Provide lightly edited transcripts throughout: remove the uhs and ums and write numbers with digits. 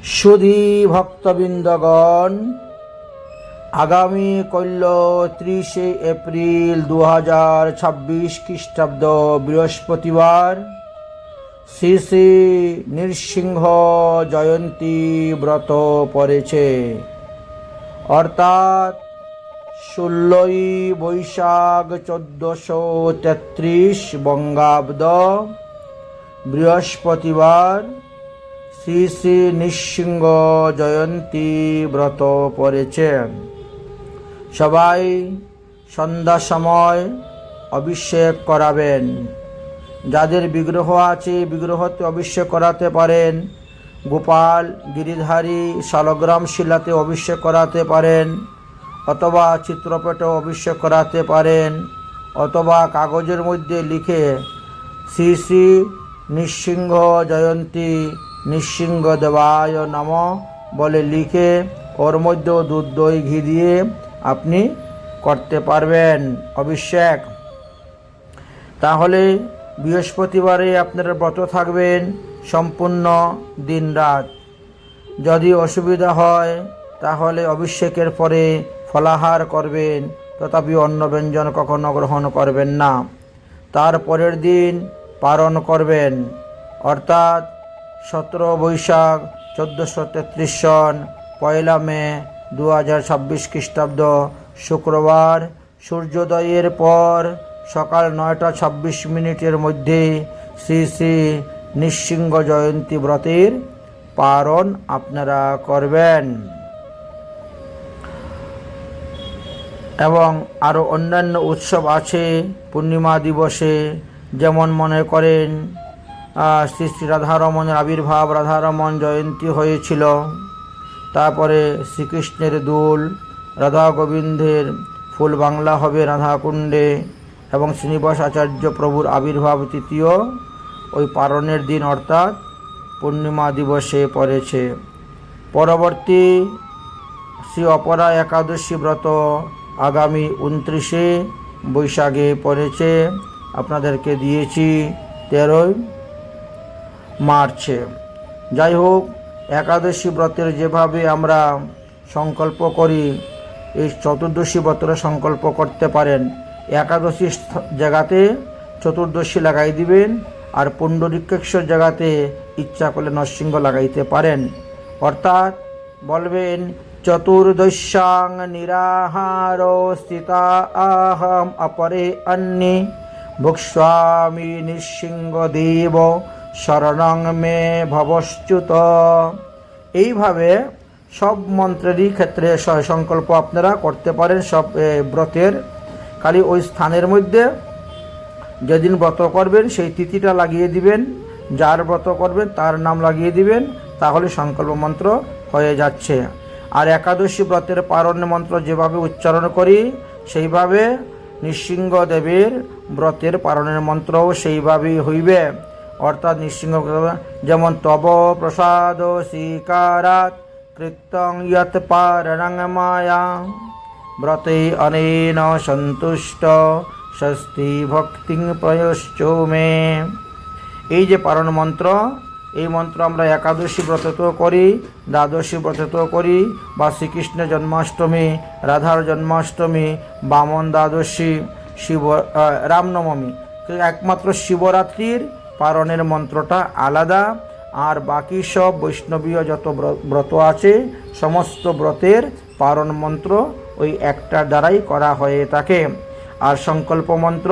সুধী ভক্তবৃন্দগণ, আগামী কল্য 30 এপ্রিল 2026 খ্রিস্টাব্দ বৃহস্পতিবার শ্রী শ্রী নৃসিংহ জয়ন্তী ব্রত পড়েছে, অর্থাৎ 16ই বৈশাখ 1433 বঙ্গাব্দ বৃহস্পতিবার শ্রী শ্রী নৃসিংহ জয়ন্তী ব্রত পড়েছে। সবাই সন্ধ্যা সময় অভিষেক করাবেন। যাদের বিগ্রহ আছে বিগ্রহতে অভিষেক করাতে পারেন, গোপাল গিরিধারী শালগ্রাম শিলাতে অভিষেক করাতে পারেন, অথবা চিত্রপটেও অভিষেক করাতে পারেন, অথবা কাগজের মধ্যে লিখে শ্রী শ্রী নৃসিংহ জয়ন্তী নৃসিংহ দেবায় নমঃ বলে লিখে ওর মধ্যেও দুধ দই ঘি দিয়ে আপনি করতে পারবেন অভিষেক। তাহলে বৃহস্পতিবারে আপনারা ব্রত থাকবেন সম্পূর্ণ দিন রাত। যদি অসুবিধা হয় তাহলে অভিষেকের পরে ফলাহার করবেন, তথাপি অন্ন ব্যঞ্জন কখনো গ্রহণ করবেন না। তার পরের দিন পালন করবেন, অর্থাৎ 17 বৈশাখ 1433 সন 1 মে 2026 খ্রিস্টাব্দ শুক্রবার সূর্যোদয়ের পর সকাল 9টা 26 মিনিটের মধ্যে শ্রী শ্রী নৃসিংহ জয়ন্তী ব্রতের পালন আপনারা করবেন। এবং আরও অন্যান্য উৎসব আছে পূর্ণিমা দিবসে, যেমন মনে করেন শ্রী শ্রী রাধারমণের আবির্ভাব, রাধারমণ জয়ন্তী হয়েছিল। তারপরে শ্রীকৃষ্ণের দোল, রাধা গোবিন্দের ফুল বাংলা হবে রাধাকুণ্ডে, এবং শ্রীনিবাস আচার্য প্রভুর আবির্ভাব তৃতীয় ওই পালনের দিন অর্থাৎ পূর্ণিমা দিবসে পড়েছে। পরবর্তী শ্রী অপরা একাদশী ব্রত আগামী 29 বৈশাখে পড়েছে, আপনাদেরকে দিয়েছি 13 মার্চে। যাই হোক, একাদশী ব্রতের যেভাবে আমরা সংকল্প করি, এই চতুর্দশী ব্রতের সংকল্প করতে পারেন। একাদশী জায়গাতে চতুর্দশী লাগাই দিবেন, আর পুণ্ডরীকেশ্বর জায়গাতে ইচ্ছা করলে নরসিংহ লাগাইতে পারেন। অর্থাৎ বলবেন চতুর্দশ্যাং নিরাহার স্থিতা আহম অপরে অন্যে ভুক্ষ্বামি নৃসিংহ দেব শরণং মে ভবশ্চ্যুত। এইভাবে সব মন্ত্রেরই ক্ষেত্রে সংকল্প আপনারা করতে পারেন সব ব্রতের। খালি ওই স্থানের মধ্যে যেদিন ব্রত করবেন সেই তিথিটা লাগিয়ে দিবেন, যার ব্রত করবেন তার নাম লাগিয়ে দিবেন, তাহলে সংকল্প মন্ত্র হয়ে যাচ্ছে। আর একাদশী ব্রতের পারণ্য মন্ত্র যেভাবে উচ্চারণ করি সেইভাবে নৃসিংহ দেবের ব্রতের পারণের মন্ত্রও সেইভাবেই হইবে। অর্থাৎ নৃসিংহ যেমন তব প্রসাদ স্বীকারাৎ কৃত্যং ইয়ৎ পারণং মায়া ব্রতে অনেন সন্তুষ্ট স্বস্তি ভক্তিং প্রয়শ্চো মে। এই যে পারণ মন্ত্র, এই মন্ত্র আমরা একাদশী ব্রতেতেও করি, দ্বাদশী ব্রতেতেও করি, বা শ্রীকৃষ্ণ জন্মাষ্টমী, রাধার জন্মাষ্টমী, বামন দ্বাদশী, রামনবমী, একমাত্র শিবরাত্রির পারণের মন্ত্রটা আলাদা। আর বাকি সব বৈষ্ণবীয় যত ব্রত আছে সমস্ত ব্রতের পারণ মন্ত্র ওই একটার দ্বারাই করা হয়ে থাকে। আর সংকল্প মন্ত্র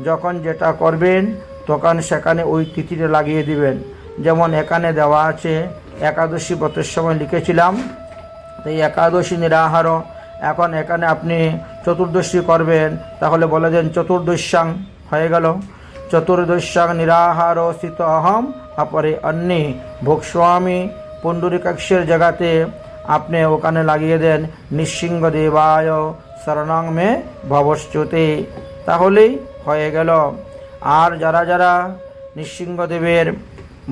যখন যেটা করবেন তখন সেখানে ওই তিথিটা লাগিয়ে দিবেন। যেমন এখানে দেওয়া আছে, একাদশী ব্রতের সময় লিখেছিলাম এই একাদশী নিরাহার, এখন এখানে আপনি চতুর্দশী করবেন, তাহলে বলে দেন চতুর্দশ্যাং হয়ে গেল। চতুর্দশ্যাং নিরাহার স্থিত অহম অপরে অন্যে ভোক্স্বামী। পুণ্ডরীকাক্ষের জায়গাতে আপনি ওখানে লাগিয়ে দেন নৃসিংহ দেবায় শরণং মে ভবশ্চ্যুতে, তাহলেই হয়ে গেল। আর যারা যারা নৃসিংহদেবের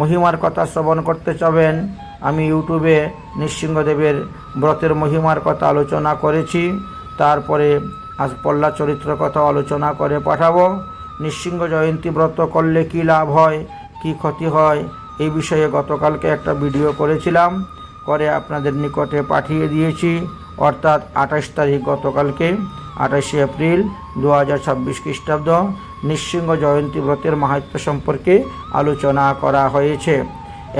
মহিমার কথা শ্রবণ করতে চাবেন, আমি ইউটিউবে নৃসিংহদেবের ব্রতের মহিমার কথা আলোচনা করেছি। তারপরে আজ পল্লা চরিত্র কথা আলোচনা করে পাঠাবো। নৃসিংহ জয়ন্তী ব্রত করলে কী লাভ হয়, কি ক্ষতি হয়, এই বিষয়ে গতকালকে একটা ভিডিও করেছিলাম। করে আপনাদের নিকটে পাঠিয়ে দিয়েছি, অর্থাৎ 28 তারিখ গতকালকে 28শে এপ্রিল 2026 খ্রিস্টাব্দ নৃসিংহ জয়ন্তী ব্রতের মাহাত্ম্য সম্পর্কে আলোচনা করা হয়েছে।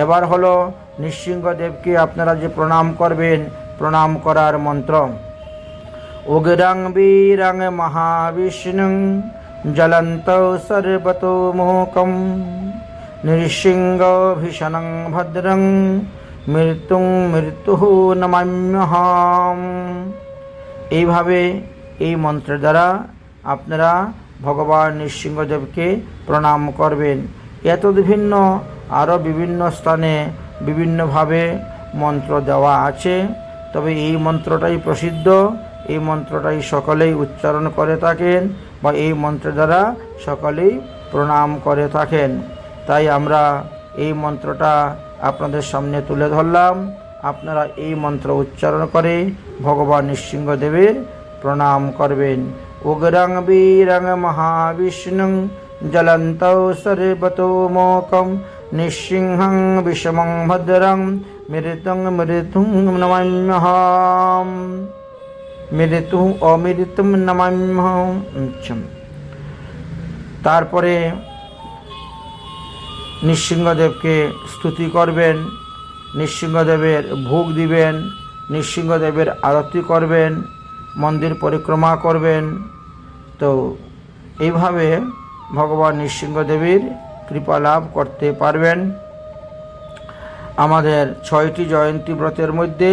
এবার হলো নৃসিংহদেবকে আপনারা যে প্রণাম করবেন, প্রণাম করার মন্ত্র: উগ্রং বীরং মহাবিষ্ণুং জ্বলন্তং সর্বতোমুখং নৃসিংহ ভীষণং ভদ্রং মৃত্যুং মৃত্যুঃ নমাম্যহম। এইভাবে এই মন্ত্রের দ্বারা আপনারা ভগবান নৃসিংহদেবকে প্রণাম করবেন। এতদ ভিন্ন আরও বিভিন্ন স্থানে বিভিন্নভাবে মন্ত্র দেওয়া আছে, তবে এই মন্ত্রটাই প্রসিদ্ধ, এই মন্ত্রটাই সকলেই উচ্চারণ করে থাকেন বা এই মন্ত্রের দ্বারা সকলেই প্রণাম করে থাকেন। তাই আমরা এই মন্ত্রটা আপনাদের সামনে তুলে ধরলাম। আপনারা এই মন্ত্র উচ্চারণ করে ভগবান নৃসিংহদেবের প্রণাম করবেন। উগ্রং বীরং মহাবিষ্ণুং জ্বলন্তং সর্বতোমুখং নৃসিংহং বিষমং ভদ্রং মৃত্যুং মৃত্যুং নমাম্যহম। মৃত্যু অমৃত্যুম নমাম্যহম। তারপরে নৃসিংহদেবকে স্তুতি করবেন, নৃসিংহদেবের ভোগ দিবেন, নৃসিংহদেবের আরতি করবেন, মন্দির পরিক্রমা করবেন। তো এইভাবে ভগবান নৃসিংহদেবের কৃপা লাভ করতে পারবেন। আমাদের 6টি জয়ন্তী ব্রতের মধ্যে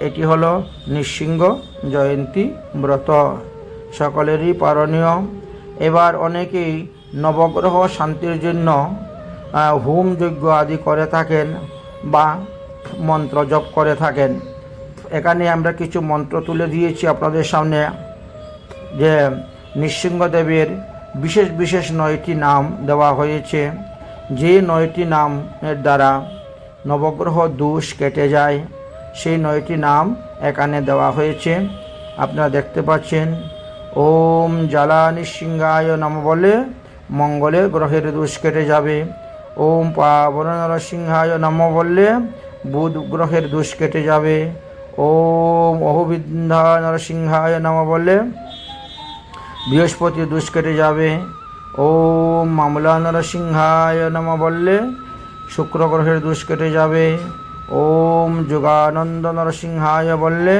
এটি হলো নৃসিংহ জয়ন্তী ব্রত, সকলেরই পালনীয়। এবার অনেকেই নবগ্রহ শান্তির জন্য হোম যজ্ঞ আদি করে থাকেন বা মন্ত্র জপ করে থাকেন। এখানে আমরা কিছু মন্ত্র তুলে দিয়েছি আপনাদের সামনে, যে নৃসিংহদেবের বিশেষ বিশেষ 9টি নাম দেওয়া হয়েছে, যে 9টি নামের দ্বারা নবগ্রহ দোষ কেটে যায়, সেই 9টি নাম এখানে দেওয়া হয়েছে। আপনারা দেখতে পাচ্ছেন। ওম জ্বালা নৃসিংহায় নমঃ বলে মঙ্গলে গ্রহের দোষ কেটে যাবে। ওম পাবন নরসিংহায় নমঃ বললে বুধ গ্রহের দোষ কেটে যাবে। ওম অহোবিন্ধা নরসিংহায় নমঃ বললে বৃহস্পতি দোষ কেটে যাবে। ওম মামলা নরসিংহায় নমঃ বললে শুক্র গ্রহের দোষ কেটে যাবে। ওম যোগানন্দ নরসিংহায় বললে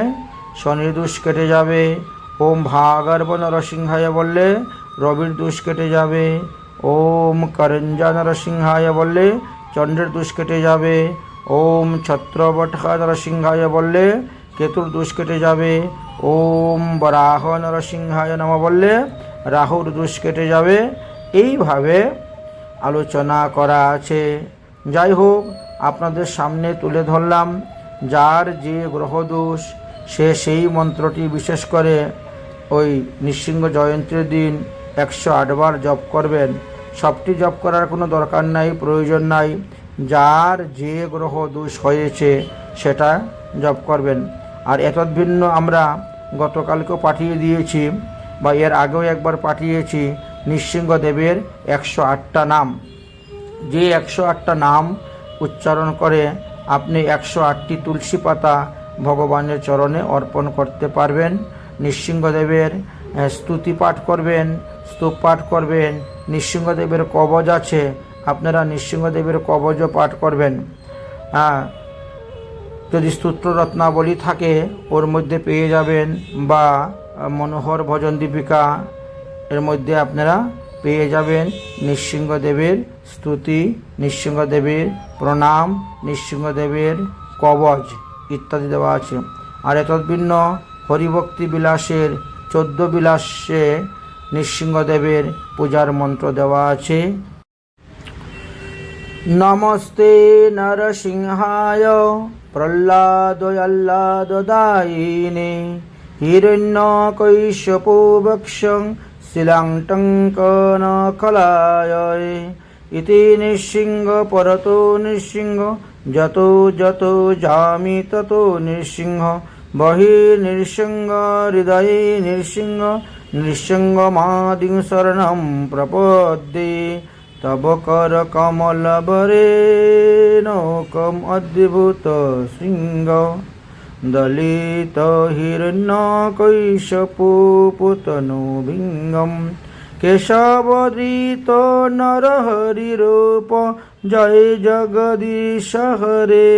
শনির দোষ কেটে যাবে। ওম ভাগর্ভ নরসিংহায় বললে রবির দোষ কেটে যাবে। ওম করঞ্জা নরসিংহায় বললে চন্দ্রের দোষ কেটে যাবে। ওম ছত্রবটহা নরসিংহায় বললে কেতুর দোষ কেটে যাবে। ওম বরাহ নরসিংহায় নমঃ বললে রাহুর দোষ কেটে যাবে। এইভাবে আলোচনা করা আছে। যাই হোক, আপনাদের সামনে তুলে ধরলাম। যার যে গ্রহ দোষ সে সেই মন্ত্রটি বিশেষ করে ওই নৃসিংহ জয়ন্তীর দিন 108 বার জপ করবেন। সবটি জপ করার কোনো দরকার নাই, প্রয়োজন নাই। যার যে গ্রহ দোষ হয়েছে সেটা জপ করবেন। আর এতদ ভিন্ন আমরা গতকালকেও পাঠিয়ে দিয়েছি বা এর আগেও একবার পাঠিয়েছি নৃসিংহদেবের 108টা নাম। যে 108টা নাম উচ্চারণ করে আপনি 108টি তুলসী পাতা ভগবানের চরণে অর্পণ করতে পারবেন। নৃসিংহদেবের স্তুতি পাঠ করবেন, স্তূপ পাঠ করবেন। নৃসিংহদেবের কবচ আছে, আপনারা নৃসিংহদেবের কবচও পাঠ করবেন। যদি স্তোত্র রত্নাবলী থাকে ওর মধ্যে পেয়ে যাবেন, বা মনোহর ভজন দীপিকা এর মধ্যে আপনারা পেয়ে যাবেন নৃসিংহদেবের স্তুতি, নৃসিংহদেবের প্রণাম, নৃসিংহদেবের কবচ ইত্যাদি দেওয়া আছে। আর এতদ্ভিন্ন হরিভক্তি বিলাসের 14 বিলাসে নৃসিংহদেবের পূজার মন্ত্র দেওয়া আছে। নমস্তে নরসিংহায় প্রহ্লাদয়াল্লাদদায়িনে হিরণ্যকৈশ্যপোবক্ষং শিলাংটঙ্কনকলায় ইতি নৃসিংহ পরতো নৃসিংহ যতো যতো যামি ততো নৃসিংহ বহি নৃসিংহ হৃদয়ে নৃসিংহ নৃসিংহমাদিং শরণং প্রপদ্যে তব কর কমল বরে নৌকম অদ্ভুত শৃঙ্গ দলিত হিরণ্য কৈশপু পুতনু ভিঙ্গম কেশবদৃত নরহরি রূপ জয় জগদীশ হরে,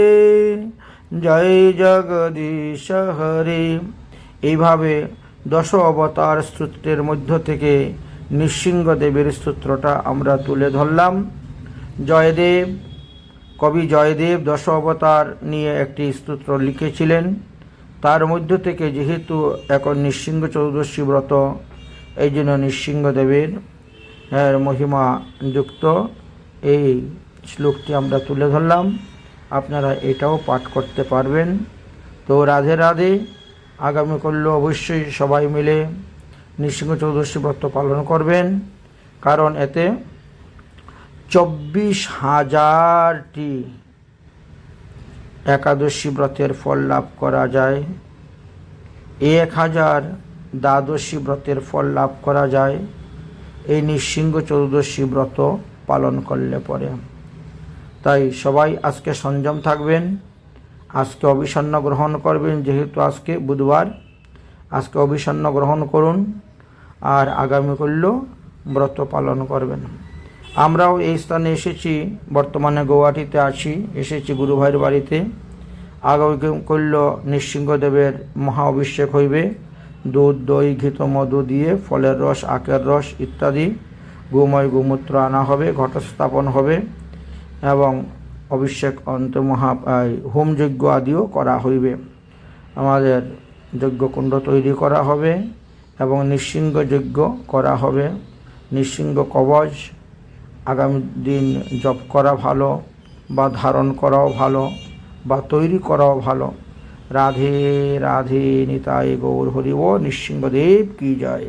জয় জগদীশ হরে। এইভাবে দশ অবতার স্তোত্রের মধ্য থেকে নৃসিংহদেবের স্তোত্রটা আমরা তুলে ধরলাম। জয়দেব, কবি জয়দেব দশ অবতার নিয়ে একটি স্তোত্র লিখেছিলেন। তার মধ্য থেকে যেহেতু এখন নৃসিংহ চতুর্দশী ব্রত, এই জন্য নৃসিংহদেবের মহিমা যুক্ত এই শ্লোকটি আমরা তুলে ধরলাম। আপনারা এটাও পাঠ করতে পারবেন। তো রাধে রাধে। আগামীকাল অবশ্যই সবাই মিলে নৃসিংহ চতুর্দশী ব্রত পালন করবেন, কারণ এতে 24,000টি একাদশী ব্রতের ফল লাভ করা যায়, 1000 দ্বাদশী ব্রতের ফল লাভ করা যায় এই নৃসিংহ চতুর্দশী ব্রত পালন করলে পরে। তাই সবাই আজকে সংযম থাকবেন, আজকে অভিসন্ন গ্রহণ করবেন, যেহেতু আজকে বুধবার, আজকে অভিসন্ন গ্রহণ করুন আর আগামীকাল ব্রত পালন করবেন। আমরাও এই স্থানে এসেছি, বর্তমানে গৌহাটিতে আছি, এসেছি গুরু ভাইয়ের বাড়িতে। আগামীকাল নৃসিংহদেবের মহা অভিষেক হইবে। দুধ, দই, ঘৃত, মধু দিয়ে ফলের রস, আখের রস ইত্যাদি গোময় গোমূত্র আনা হবে, ঘটস্থাপন হবে এবং অভিষেক অন্তমহা হোম যজ্ঞ আদিও করা হইবে। আমাদের যজ্ঞকুণ্ড তৈরি করা হবে এবং নৃসিংহ যজ্ঞ করা হবে। নৃসিংহ কবচ আগামী দিন জপ করা ভালো, বা ধারণ করাও ভালো, বা তৈরি করাও ভালো। রাধে রাধে, নিতাই গৌর হরি ও নৃসিংহদেব কি জয়।